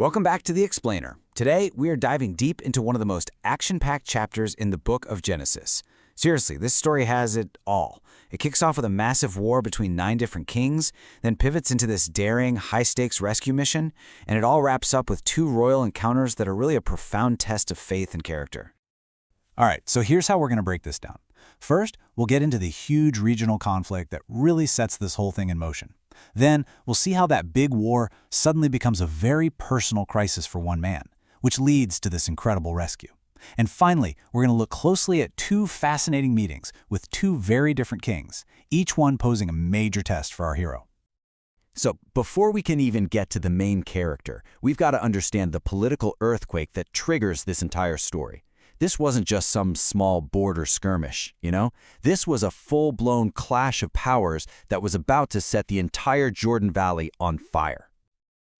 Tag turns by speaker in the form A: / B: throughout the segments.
A: Welcome back to The Explainer. Today, we are diving deep into one of the most action-packed chapters in the book of Genesis. Seriously, this story has it all. It kicks off with a massive war between 9 different kings, then pivots into this daring, high-stakes rescue mission, and it all wraps up with 2 royal encounters that are really a profound test of faith and character.
B: All right, so here's how we're going to break this down. First, we'll get into the huge regional conflict that really sets this whole thing in motion. Then, we'll see how that big war suddenly becomes a very personal crisis for one man, which leads to this incredible rescue. And finally, we're going to look closely at 2 fascinating meetings with 2 very different kings, each one posing a major test for our hero.
A: So, before we can even get to the main character, we've got to understand the political earthquake that triggers this entire story. This wasn't just some small border skirmish, This was a full-blown clash of powers that was about to set the entire Jordan Valley on fire.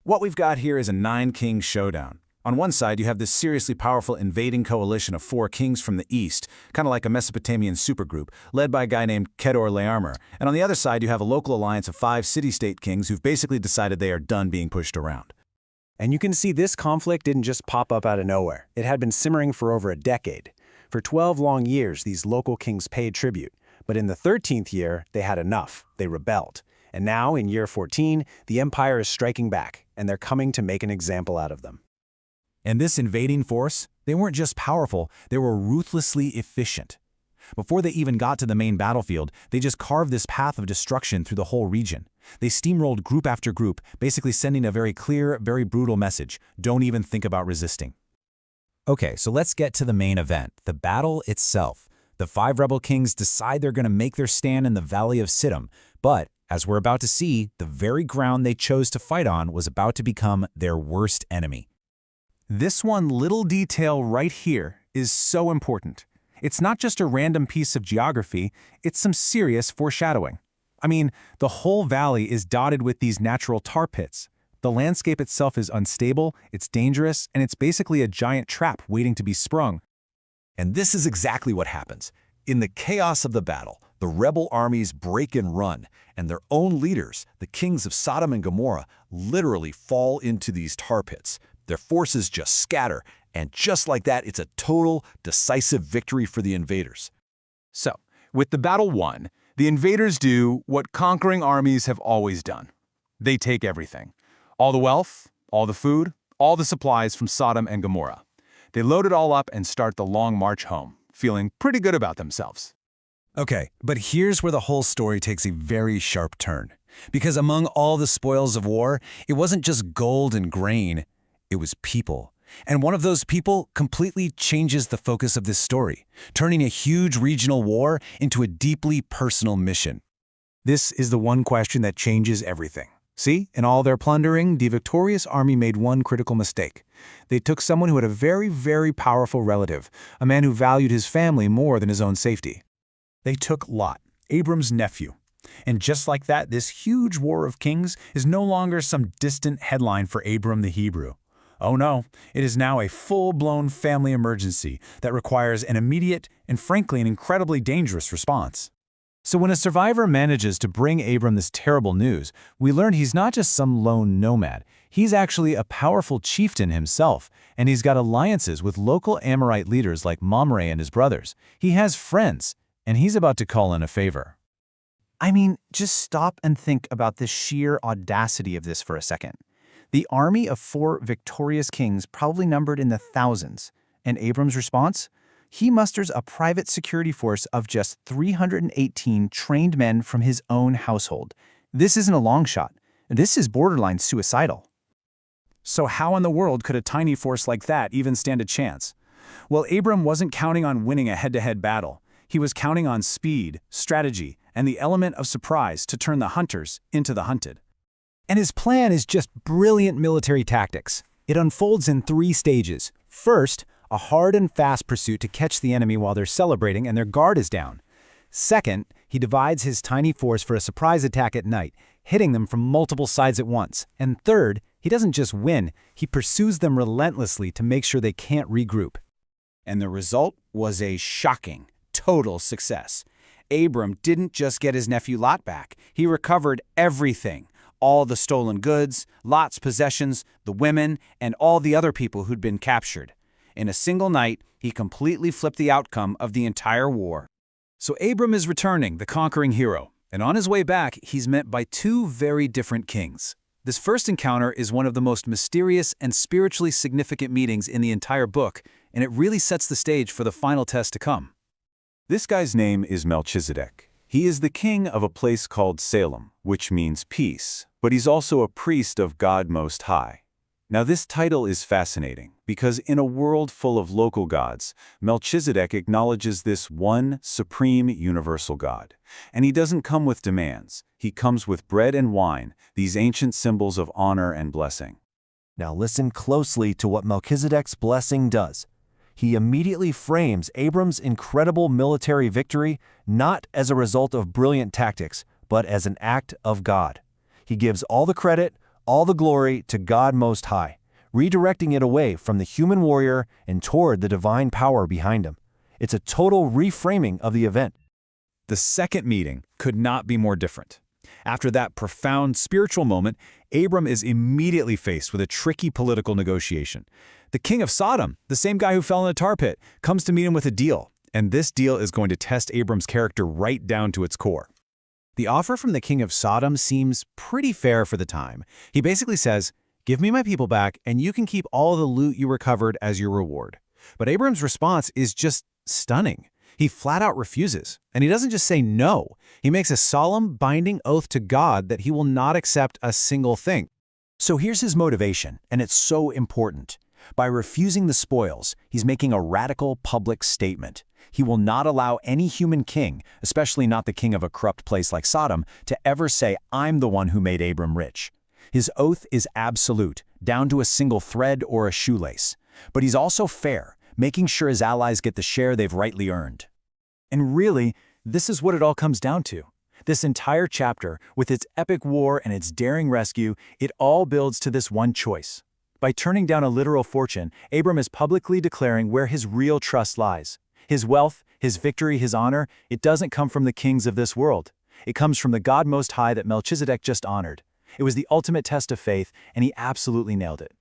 B: What we've got here is a 9-king showdown. On one side, you have this seriously powerful invading coalition of 4 kings from the east, kind of like a Mesopotamian supergroup, led by a guy named Kedorlaomer. And on the other side, you have a local alliance of 5 city-state kings who've basically decided they are done being pushed around.
C: And you can see this conflict didn't just pop up out of nowhere. It had been simmering for over a decade. For 12 long years, these local kings paid tribute. But in the 13th year, they had enough. They rebelled. And now, in year 14, the empire is striking back, and they're coming to make an example out of them.
B: And this invading force, they weren't just powerful, they were ruthlessly efficient. Before they even got to the main battlefield, they just carved this path of destruction through the whole region. They steamrolled group after group, basically sending a very clear, very brutal message: don't even think about resisting. Okay, so let's get to the main event, the battle itself. The 5 rebel kings decide they're going to make their stand in the Valley of Sodom, but as we're about to see, the very ground they chose to fight on was about to become their worst enemy. This one little detail right here is so important. It's not just a random piece of geography, it's some serious foreshadowing. I mean, the whole valley is dotted with these natural tar pits. The landscape itself is unstable, it's dangerous, and it's basically a giant trap waiting to be sprung.
D: And this is exactly what happens. In the chaos of the battle, the rebel armies break and run, and their own leaders, the kings of Sodom and Gomorrah, literally fall into these tar pits. Their forces just scatter, and just like that, it's a total, decisive victory for the invaders.
E: So, with the battle won, the invaders do what conquering armies have always done. They take everything. All the wealth, all the food, all the supplies from Sodom and Gomorrah. They load it all up and start the long march home, feeling pretty good about themselves.
B: Okay, but here's where the whole story takes a very sharp turn. Because among all the spoils of war, it wasn't just gold and grain, it was people. And one of those people completely changes the focus of this story, turning a huge regional war into a deeply personal mission. This is the one question that changes everything. See, in all their plundering, the victorious army made one critical mistake. They took someone who had a very, very powerful relative, a man who valued his family more than his own safety. They took Lot, Abram's nephew. And just like that, this huge war of kings is no longer some distant headline for Abram the Hebrew. Oh no, it is now a full-blown family emergency that requires an immediate and frankly an incredibly dangerous response. So when a survivor manages to bring Abram this terrible news, we learn he's not just some lone nomad. He's actually a powerful chieftain himself, and he's got alliances with local Amorite leaders like Mamre and his brothers. He has friends, and he's about to call in a favor.
C: I mean, just stop and think about the sheer audacity of this for a second. The army of 4 victorious kings probably numbered in the thousands. And Abram's response? He musters a private security force of just 318 trained men from his own household. This isn't a long shot. This is borderline suicidal.
B: So how in the world could a tiny force like that even stand a chance? Well, Abram wasn't counting on winning a head-to-head battle. He was counting on speed, strategy, and the element of surprise to turn the hunters into the hunted. And his plan is just brilliant military tactics. It unfolds in 3 stages. First, a hard and fast pursuit to catch the enemy while they're celebrating and their guard is down. Second, he divides his tiny force for a surprise attack at night, hitting them from multiple sides at once. And third, he doesn't just win, he pursues them relentlessly to make sure they can't regroup.
A: And the result was a shocking, total success. Abram didn't just get his nephew Lot back, he recovered everything. all the stolen goods, Lot's possessions, the women, and all the other people who'd been captured. In a single night, he completely flipped the outcome of the entire war.
B: So Abram is returning, the conquering hero, and on his way back, he's met by two very different kings. This first encounter is one of the most mysterious and spiritually significant meetings in the entire book, and it really sets the stage for the final test to come.
D: This guy's name is Melchizedek. He is the king of a place called Salem, which means peace, but he's also a priest of God Most High. Now this title is fascinating because in a world full of local gods, Melchizedek acknowledges this one supreme universal God. And he doesn't come with demands. He comes with bread and wine, these ancient symbols of honor and blessing.
F: Now listen closely to what Melchizedek's blessing does. He immediately frames Abram's incredible military victory not as a result of brilliant tactics, but as an act of God. He gives all the credit, all the glory to God Most High, redirecting it away from the human warrior and toward the divine power behind him. It's a total reframing of the event.
B: The second meeting could not be more different. After that profound spiritual moment, Abram is immediately faced with a tricky political negotiation. The king of Sodom, the same guy who fell in a tar pit, comes to meet him with a deal, and this deal is going to test Abram's character right down to its core.
C: The offer from the king of Sodom seems pretty fair for the time. He basically says, "Give me my people back, and you can keep all the loot you recovered as your reward." But Abram's response is just stunning. He flat out refuses, and he doesn't just say no. He makes a solemn, binding oath to God that he will not accept a single thing.
A: So here's his motivation, and it's so important. By refusing the spoils, he's making a radical public statement. He will not allow any human king, especially not the king of a corrupt place like Sodom, to ever say, "I'm the one who made Abram rich." His oath is absolute, down to a single thread or a shoelace. But he's also fair, making sure his allies get the share they've rightly earned.
B: And really, this is what it all comes down to. This entire chapter, with its epic war and its daring rescue, it all builds to this one choice. By turning down a literal fortune, Abram is publicly declaring where his real trust lies. His wealth, his victory, his honor, it doesn't come from the kings of this world. It comes from the God Most High that Melchizedek just honored. It was the ultimate test of faith, and he absolutely nailed it.